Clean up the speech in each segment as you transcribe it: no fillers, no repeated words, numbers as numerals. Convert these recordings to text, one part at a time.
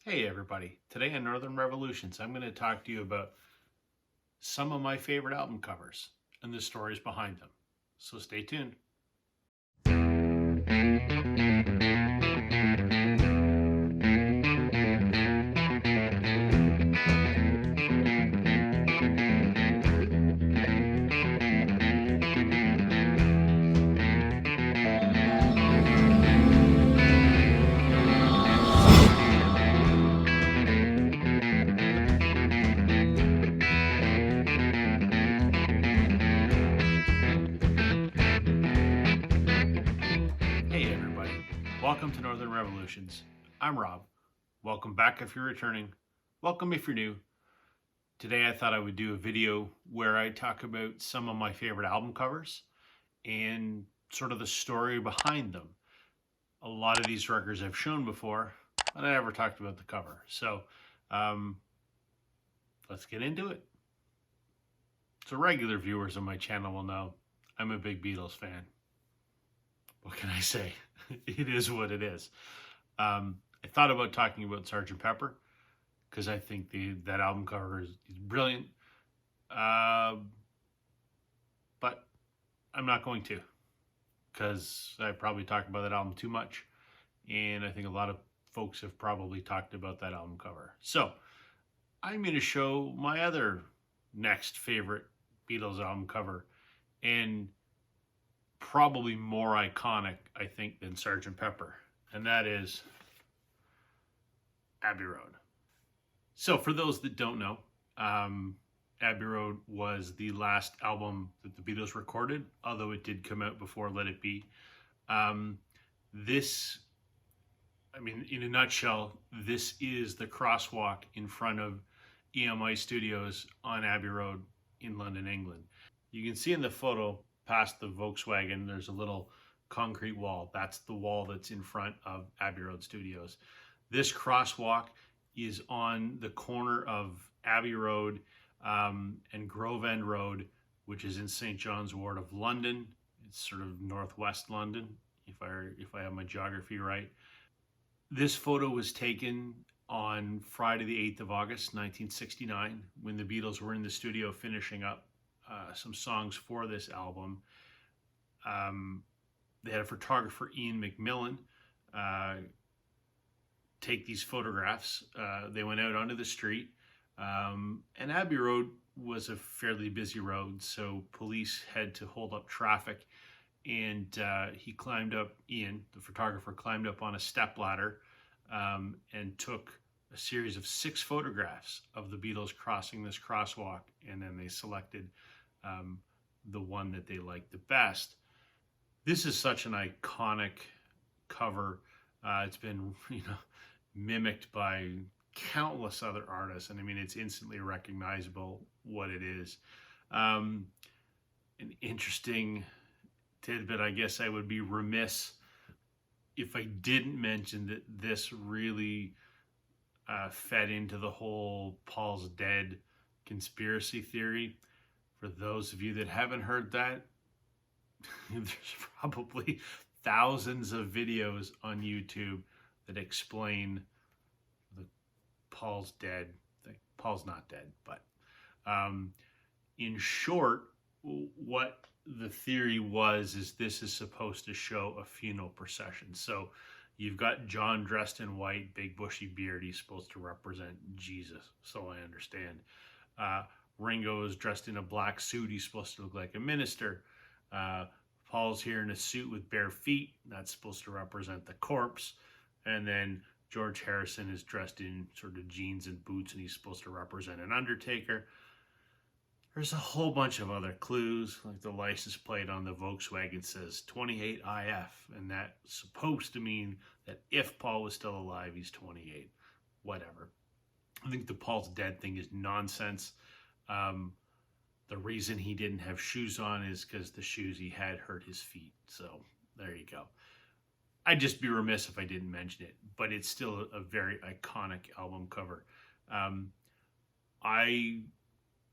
Hey everybody, today on Northern Revolutions, I'm going to talk to you about some of my favorite album covers and the stories behind them. So stay tuned. Hey everybody, welcome to Northern Revolutions. I'm Rob. Welcome back if you're returning. Welcome if you're new. Today I thought I would do a video where I talk about some of my favorite album covers and sort of the story behind them. A lot of these records I've shown before, but I never talked about the cover. So um, let's get into it. So regular viewers of my channel will know I'm a big Beatles fan. What can I say? It is what it is. I thought about talking about Sgt. Pepper because I think that album cover is brilliant. But I'm not going to because I probably talked about that album too much. And I think a lot of folks have probably talked about that album cover. So I'm going to show my other next favorite Beatles album cover, and probably more iconic, I think, than Sgt. Pepper, and that is Abbey Road. So for those that don't know, Abbey Road was the last album that the Beatles recorded, although it did come out before Let It Be. This, I mean, in a nutshell, this is the crosswalk in front of EMI Studios on Abbey Road in London, England. You can see in the photo past the Volkswagen, there's a little concrete wall. That's the wall that's in front of Abbey Road Studios. This crosswalk is on the corner of Abbey Road and Grove End Road, which is in St. John's Ward of London. It's sort of northwest London, if I have my geography right. This photo was taken on Friday the 8th of August, 1969, when the Beatles were in the studio finishing up some songs for this album. They had a photographer, Ian McMillan, take these photographs. They went out onto the street, and Abbey Road was a fairly busy road, so police had to hold up traffic. And he climbed up, Ian, the photographer, climbed up on a stepladder and took a series of 6 photographs of the Beatles crossing this crosswalk, and then they selected the one that they liked the best. This is such an iconic cover. It's been, mimicked by countless other artists, and I mean, it's instantly recognizable what it is. An interesting tidbit, I guess I would be remiss if I didn't mention that this really fed into the whole Paul's dead conspiracy theory. For those of you that haven't heard that, there's probably thousands of videos on YouTube that explain the Paul's dead thing. Paul's not dead, but in short, what the theory is this is supposed to show a funeral procession. So you've got John dressed in white, big bushy beard. He's supposed to represent Jesus, so I understand. Ringo is dressed in a black suit. He's supposed to look like a minister. Paul's here in a suit with bare feet. That's supposed to represent the corpse. And then George Harrison is dressed in sort of jeans and boots, and he's supposed to represent an undertaker. There's a whole bunch of other clues, like the license plate on the Volkswagen says 28IF, and that's supposed to mean that if Paul was still alive, he's 28. Whatever. I think the Paul's dead thing is nonsense. The reason he didn't have shoes on is because the shoes he had hurt his feet. So there you go. I'd just be remiss if I didn't mention it, but it's still a very iconic album cover. I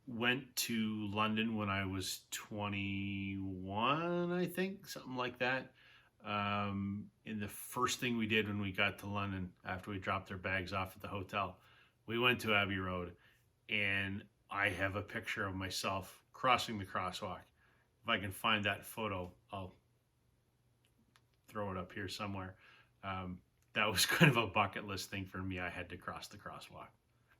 went to London when I was 21, I think, something like that. And the first thing we did when we got to London, after we dropped our bags off at the hotel, we went to Abbey Road, and I have a picture of myself crossing the crosswalk. If I can find that photo, I'll throw it up here somewhere. That was kind of a bucket list thing for me. I had to cross the crosswalk.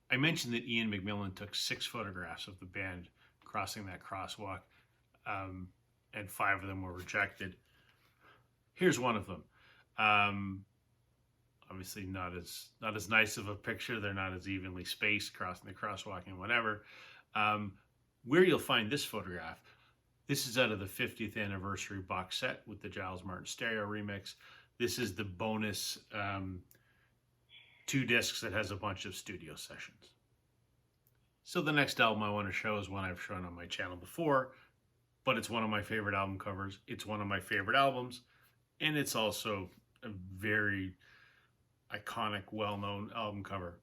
I mentioned that Ian McMillan took 6 photographs of the band crossing that crosswalk, and 5 of them were rejected. Here's one of them. Obviously not as nice of a picture. They're not as evenly spaced, crossing the crosswalk and whatever. Where you'll find this photograph, this is out of the 50th anniversary box set with the Giles Martin stereo remix. This is the bonus 2 discs that has a bunch of studio sessions. So the next album I want to show is one I've shown on my channel before, but it's one of my favorite album covers. It's one of my favorite albums, and it's also a very iconic, well-known album cover.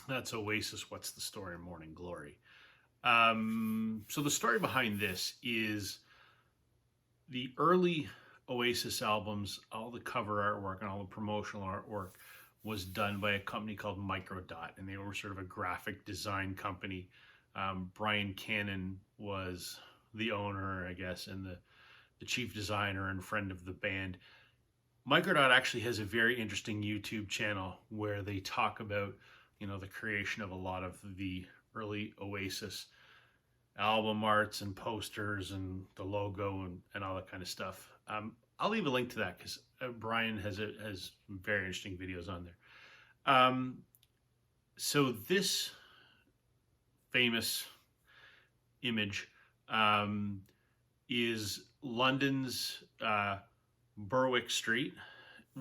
That's Oasis, What's the Story, Morning Glory. So the story behind this is the early Oasis albums, all the cover artwork and all the promotional artwork was done by a company called Microdot, and they were sort of a graphic design company. Brian Cannon was the owner, I guess, and the chief designer and friend of the band. Microdot actually has a very interesting YouTube channel where they talk about, the creation of a lot of the early Oasis album arts and posters and the logo and all that kind of stuff. I'll leave a link to that because Brian has very interesting videos on there. So this famous image is London's Berwick Street,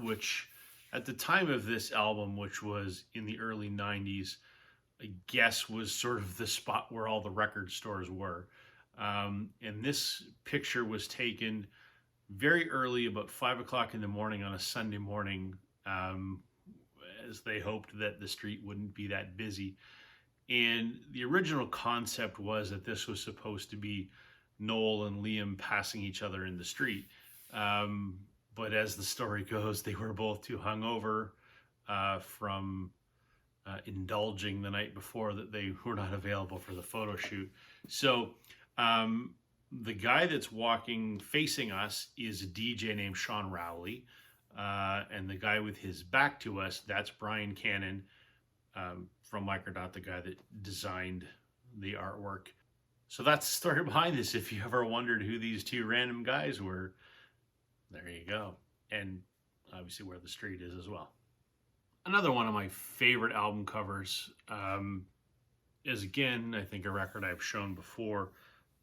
which at the time of this album, which was in the early 90s, I guess was sort of the spot where all the record stores were. And this picture was taken very early, about 5 o'clock in the morning on a Sunday morning, as they hoped that the street wouldn't be that busy. And the original concept was that this was supposed to be Noel and Liam passing each other in the street. But as the story goes, they were both too hungover from indulging the night before that they were not available for the photo shoot. So the guy that's walking facing us is a DJ named Sean Rowley, and the guy with his back to us, that's Brian Cannon from Microdot, the guy that designed the artwork. So that's the story behind this. If you ever wondered who these 2 random guys were, there you go. And obviously where the street is as well. Another one of my favorite album covers is, again, I think a record I've shown before,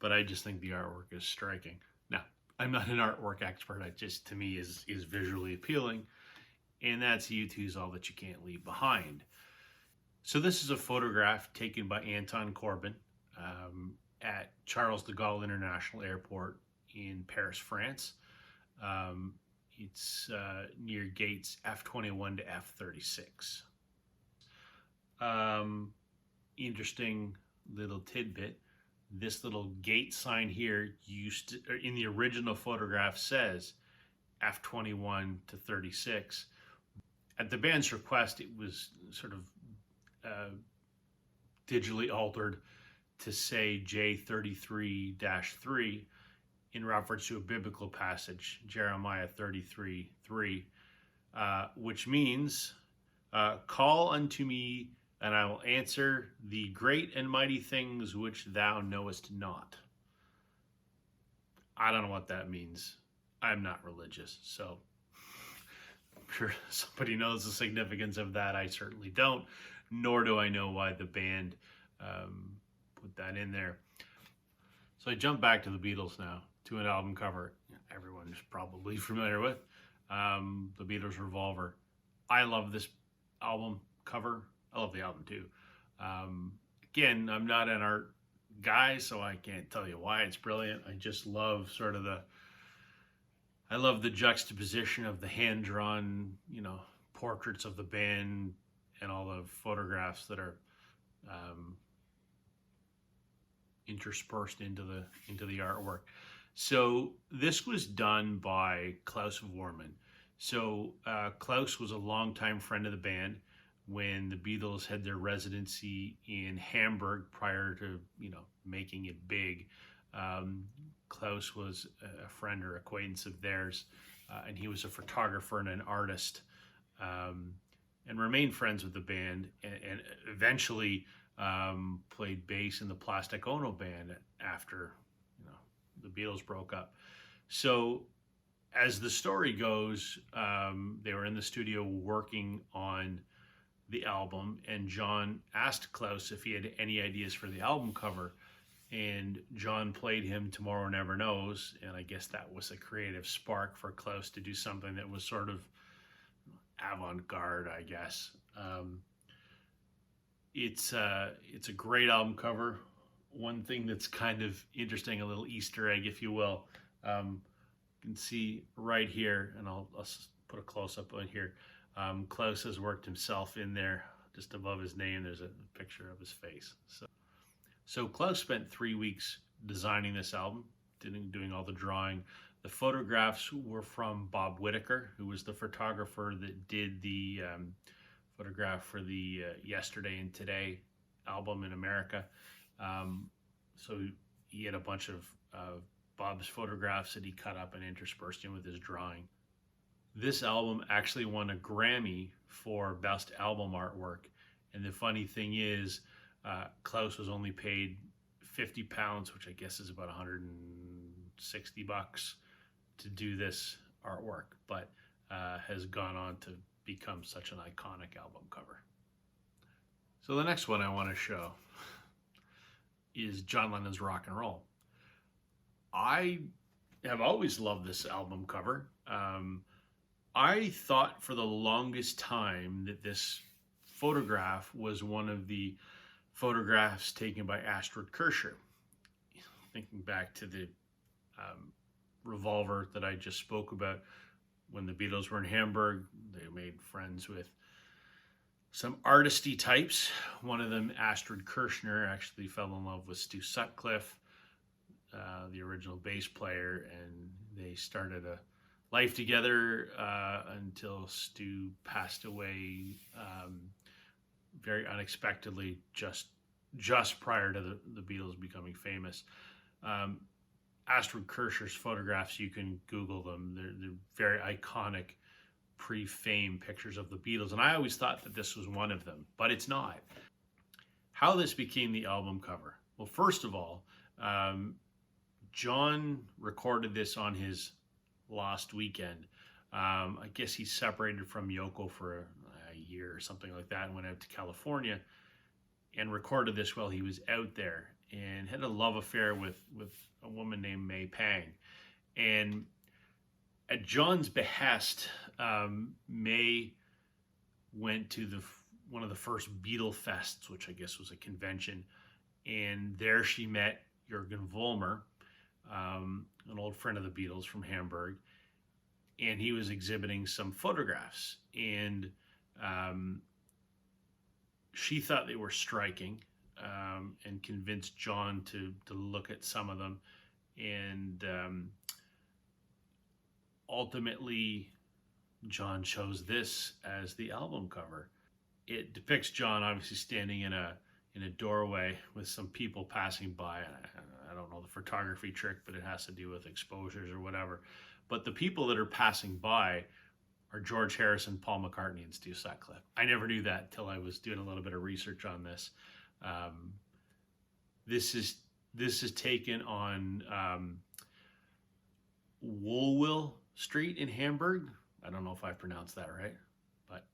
but I just think the artwork is striking. Now, I'm not an artwork expert. It just, to me, is visually appealing. And that's U2's All That You Can't Leave Behind. So this is a photograph taken by Anton Corbin at Charles de Gaulle International Airport in Paris, France. It's near gates F21 to F36. Interesting little tidbit. This little gate sign here in the original photograph says F21 to 36. At the band's request, it was sort of digitally altered to say J33-3 in reference to a biblical passage, Jeremiah 33:3, which means, call unto me, and I will answer the great and mighty things which thou knowest not. I don't know what that means. I'm not religious, so I'm sure somebody knows the significance of that. I certainly don't, nor do I know why the band put that in there. So I jump back to the Beatles now, to an album cover everyone's probably familiar with, the Beatles' Revolver. I love this album cover. I love the album too. Again, I'm not an art guy, so I can't tell you why it's brilliant. I just love I love the juxtaposition of the hand-drawn, portraits of the band and all the photographs that are interspersed into the artwork. So this was done by Klaus Vormann. So Klaus was a longtime friend of the band when the Beatles had their residency in Hamburg prior to making it big. Um, Klaus was a friend or acquaintance of theirs, and he was a photographer and an artist, um, and remained friends with the band, and eventually played bass in the Plastic Ono band after the Beatles broke up. So, as the story goes, they were in the studio working on the album, and John asked Klaus if he had any ideas for the album cover, and John played him "Tomorrow Never Knows," and I guess that was a creative spark for Klaus to do something that was sort of avant-garde, I guess. It's a great album cover. One thing that's kind of interesting, a little Easter egg, if you will. You can see right here, and I'll put a close-up on here. Klaus has worked himself in there. Just above his name, there's a picture of his face. So Klaus spent 3 weeks designing this album, doing all the drawing. The photographs were from Bob Whitaker, who was the photographer that did the photograph for the Yesterday and Today album in America. So he had a bunch of Bob's photographs that he cut up and interspersed in with his drawing. This album actually won a Grammy for Best Album Artwork. And the funny thing is, Klaus was only paid £50, which I guess is about $160 to do this artwork, but has gone on to become such an iconic album cover. So the next one I want to show is John Lennon's Rock and Roll. I have always loved this album cover. I thought for the longest time that this photograph was one of the photographs taken by Astrid Kirchherr. Thinking back to the revolver that I just spoke about, when the Beatles were in Hamburg, they made friends with some artisty types. One of them, Astrid Kirchherr, actually fell in love with Stu Sutcliffe, the original bass player, and they started a life together until Stu passed away very unexpectedly just prior to the Beatles becoming famous. Astrid Kirchherr's photographs, you can Google them. They're very iconic pre-fame pictures of the Beatles, and I always thought that this was one of them, but it's not. How this became the album cover? Well, first of all, John recorded this on his last weekend. I guess he separated from Yoko for a year or something like that and went out to California and recorded this while he was out there, and had a love affair with a woman named May Pang. And at John's behest, May went to one of the first Beatle Fests, which I guess was a convention, and there she met Jürgen Vollmer, an old friend of the Beatles from Hamburg, and he was exhibiting some photographs, and she thought they were striking, and convinced John to look at some of them, and ultimately John chose this as the album cover. It depicts John obviously standing in a doorway with some people passing by. I don't know the photography trick, but it has to do with exposures or whatever. But the people that are passing by are George Harrison, Paul McCartney, and Stu Sutcliffe. I never knew that till I was doing a little bit of research on this. This is taken on Woolwell Street in Hamburg. I don't know if I pronounced that right, but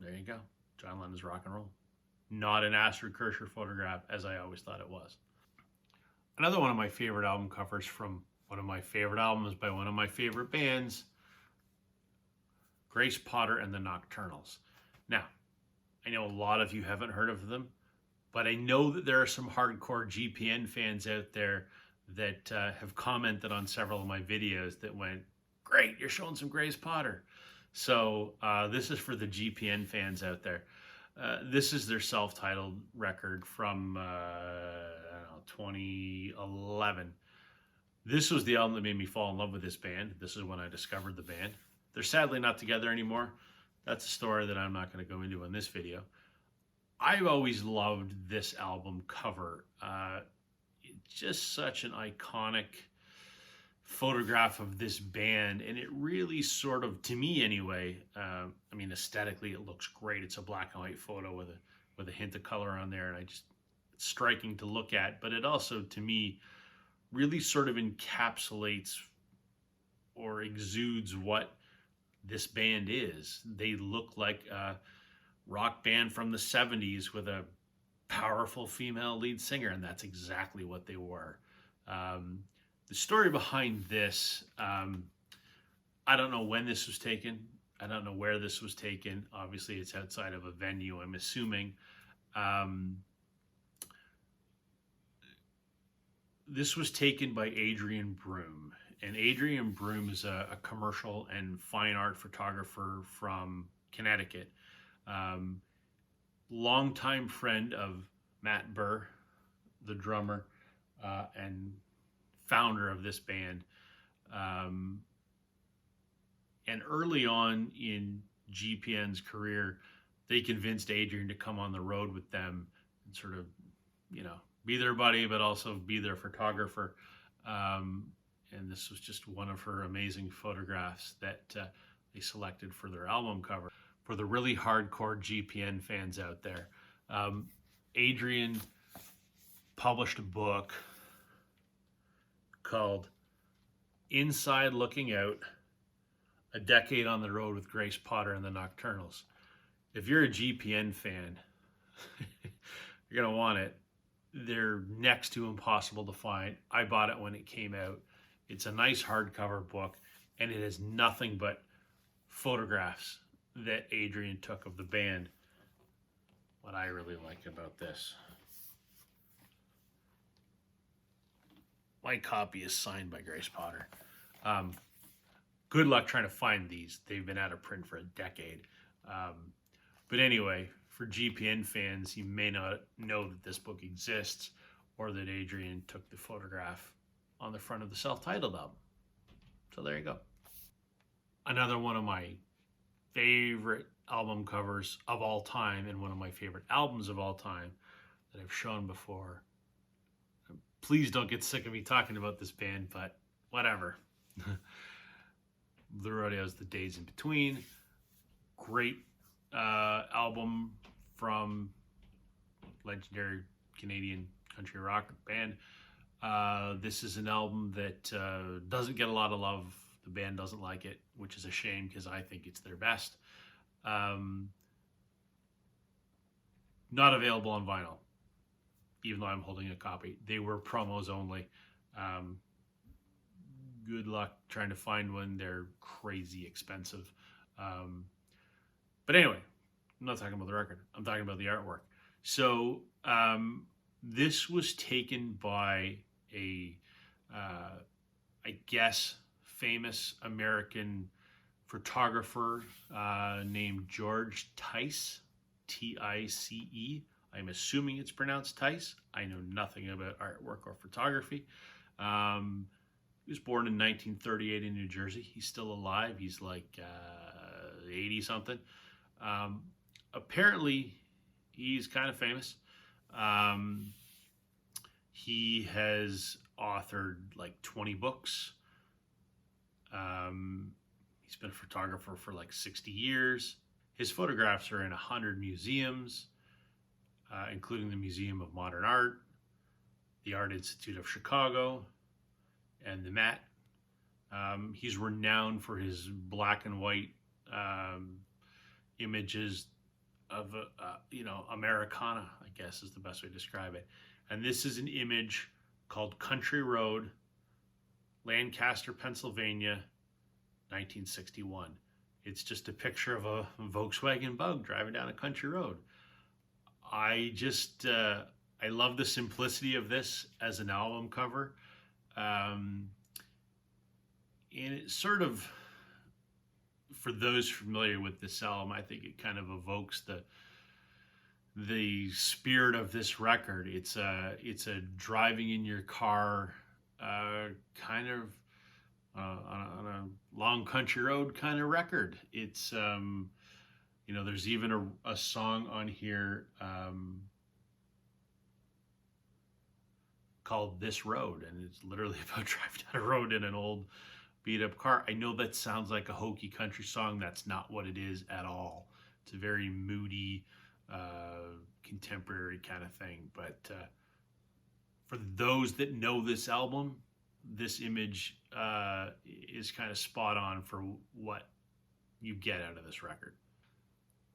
there you go. John Lennon's Rock and Roll. Not an Astrid Kirchherr photograph, as I always thought it was. Another one of my favorite album covers from one of my favorite albums by one of my favorite bands, Grace Potter and the Nocturnals. Now, I know a lot of you haven't heard of them, but I know that there are some hardcore GPN fans out there that have commented on several of my videos that went, "Great, you're showing some Grace Potter." So this is for the GPN fans out there. This is their self-titled record from 2011. This was the album that made me fall in love with this band. This is when I discovered the band. They're sadly not together anymore. That's a story that I'm not going to go into in this video. I've always loved this album cover. It's just such an iconic photograph of this band, and it really sort of, to me anyway, I mean, aesthetically it looks great. It's a black and white photo with a hint of color on there, and it's striking to look at, but it also, to me, really sort of encapsulates or exudes what this band is. They look like a rock band from the 70s with a powerful female lead singer, and that's exactly what they were. The story behind this, I don't know when this was taken. I don't know where this was taken. Obviously, it's outside of a venue, I'm assuming. This was taken by Adrian Broom. And Adrian Broom is a commercial and fine art photographer from Connecticut. Longtime friend of Matt Burr, the drummer, and founder of this band. And early on in GPN's career, they convinced Adrian to come on the road with them and sort of, be their buddy, but also be their photographer. And this was just one of her amazing photographs that they selected for their album cover. For the really hardcore GPN fans out there, Adrian published a book called Inside Looking Out, A Decade on the Road with Grace Potter and the Nocturnals. If you're a GPN fan, you're going to want it. They're next to impossible to find. I bought it when it came out. It's a nice hardcover book, and it has nothing but photographs that Adrian took of the band. What I really like about this, my copy is signed by Grace Potter. Good luck trying to find these. They've been out of print for a decade. But anyway, for GPN fans, you may not know that this book exists or that Adrian took the photograph on the front of the self-titled album. So there you go. Another one of my favorite album covers of all time and one of my favorite albums of all time that I've shown before. Please don't get sick of me talking about this band, but whatever. Blue Rodeo's The Days in Between. Great album from legendary Canadian country rock band. This is an album that doesn't get a lot of love. The band doesn't like it, which is a shame because I think it's their best. Not available on vinyl, even though I'm holding a copy. They were promos only. Good luck trying to find one. They're crazy expensive. But anyway, I'm not talking about the record. I'm talking about the artwork. So this was taken by a, I guess, famous American photographer named George Tice, T-I-C-E. I'm assuming it's pronounced Tice. I know nothing about artwork or photography. He was born in 1938 in New Jersey. He's still alive. He's like 80-something. Apparently, he's kind of famous. He has authored like 20 books. He's been a photographer for like 60 years. His photographs are in 100 museums, including the Museum of Modern Art, the Art Institute of Chicago, and the Met. He's renowned for his black and white images of, Americana, I guess is the best way to describe it. And this is an image called Country Road, Lancaster, Pennsylvania, 1961. It's just a picture of a Volkswagen Bug driving down a country road. I love the simplicity of this as an album cover. And it sort of, for those familiar with this album, I think it kind of evokes the spirit of this record. It's a driving in your car kind of on a long country road kind of record. It's there's even a song on here called "This Road," and it's literally about driving down a road in an old beat up car. I know that sounds like a hokey country song. That's not what it is at all. It's a very moody, contemporary kind of thing. But for those that know this album, this image is kind of spot on for what you get out of this record.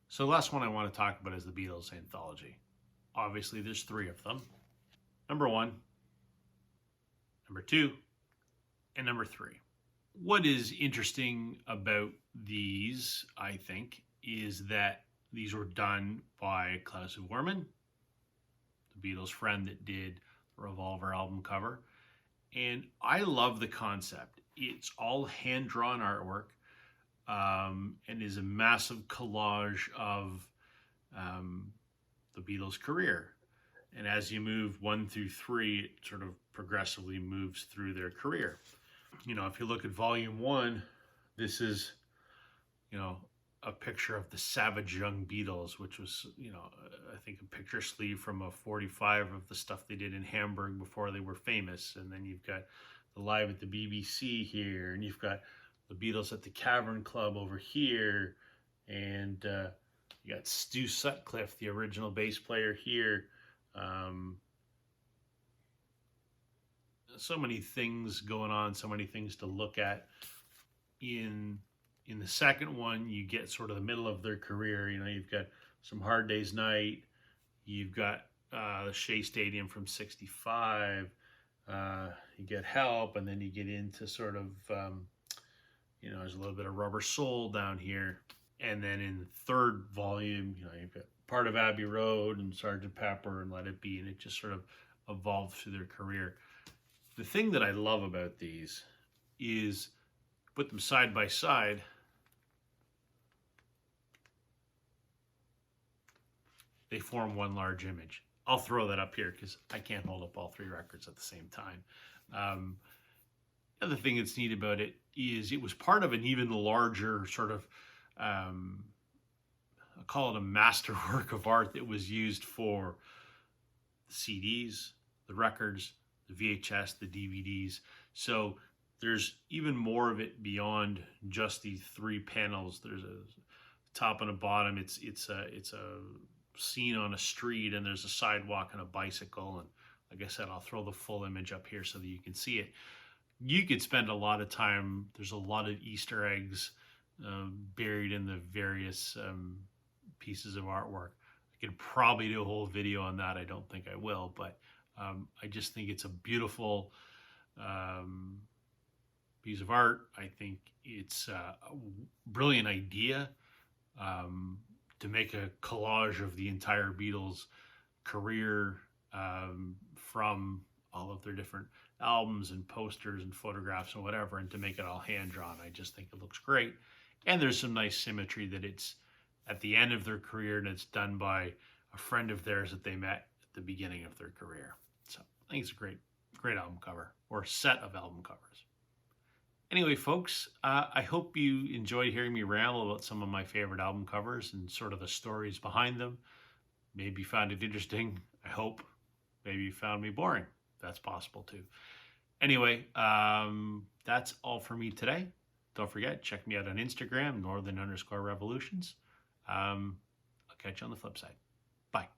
So the last one I want to talk about is the Beatles anthology. Obviously, there's 3 of them. Number 1, number 2, and number 3. What is interesting about these, I think, is that these were done by Klaus Voormann, the Beatles' friend that did the Revolver album cover. And I love the concept. It's all hand-drawn artwork and is a massive collage of the Beatles' career. And as you move 1 through 3, it sort of progressively moves through their career. If you look at volume 1, this is, a picture of the Savage Young Beatles, which was, I think a picture sleeve from a 45 of the stuff they did in Hamburg before they were famous. And then you've got the Live at the BBC here, and you've got the Beatles at the Cavern Club over here, and you got Stu Sutcliffe, the original bass player here. So many things going on, so many things to look at. In the second one, you get sort of the middle of their career. You've got Some Hard Day's Night. You've got the Shea Stadium from '65. You get Help, and then you get into sort of, there's a little bit of Rubber Soul down here. And then in the third volume, you've got part of Abbey Road and Sgt. Pepper and Let It Be, and it just sort of evolved through their career. The thing that I love about these is put them side by side. They form one large image. I'll throw that up here because I can't hold up all 3 records at the same time. The other thing that's neat about it is it was part of an even larger sort of, I call it a masterwork of art that was used for the CDs, the records, the VHS, the DVDs. So there's even more of it beyond just these 3 panels. There's a top and a bottom. It's a scene on a street, and there's a sidewalk and a bicycle. And like I said, I'll throw the full image up here so that you can see it. You could spend a lot of time. There's a lot of Easter eggs buried in the various pieces of artwork. I could probably do a whole video on that. I don't think I will, but I just think it's a beautiful piece of art. I think it's a brilliant idea to make a collage of the entire Beatles career from all of their different albums and posters and photographs and whatever, and to make it all hand-drawn. I just think it looks great. And there's some nice symmetry that it's at the end of their career and it's done by a friend of theirs that they met at the beginning of their career. So I think it's a great album cover, or set of album covers. Anyway, folks, I hope you enjoyed hearing me ramble about some of my favorite album covers and sort of the stories behind them. Maybe you found it interesting, I hope. Maybe you found me boring. That's possible too. Anyway, that's all for me today. Don't forget, check me out on Instagram, Northern_Revolutions. I'll catch you on the flip side. Bye.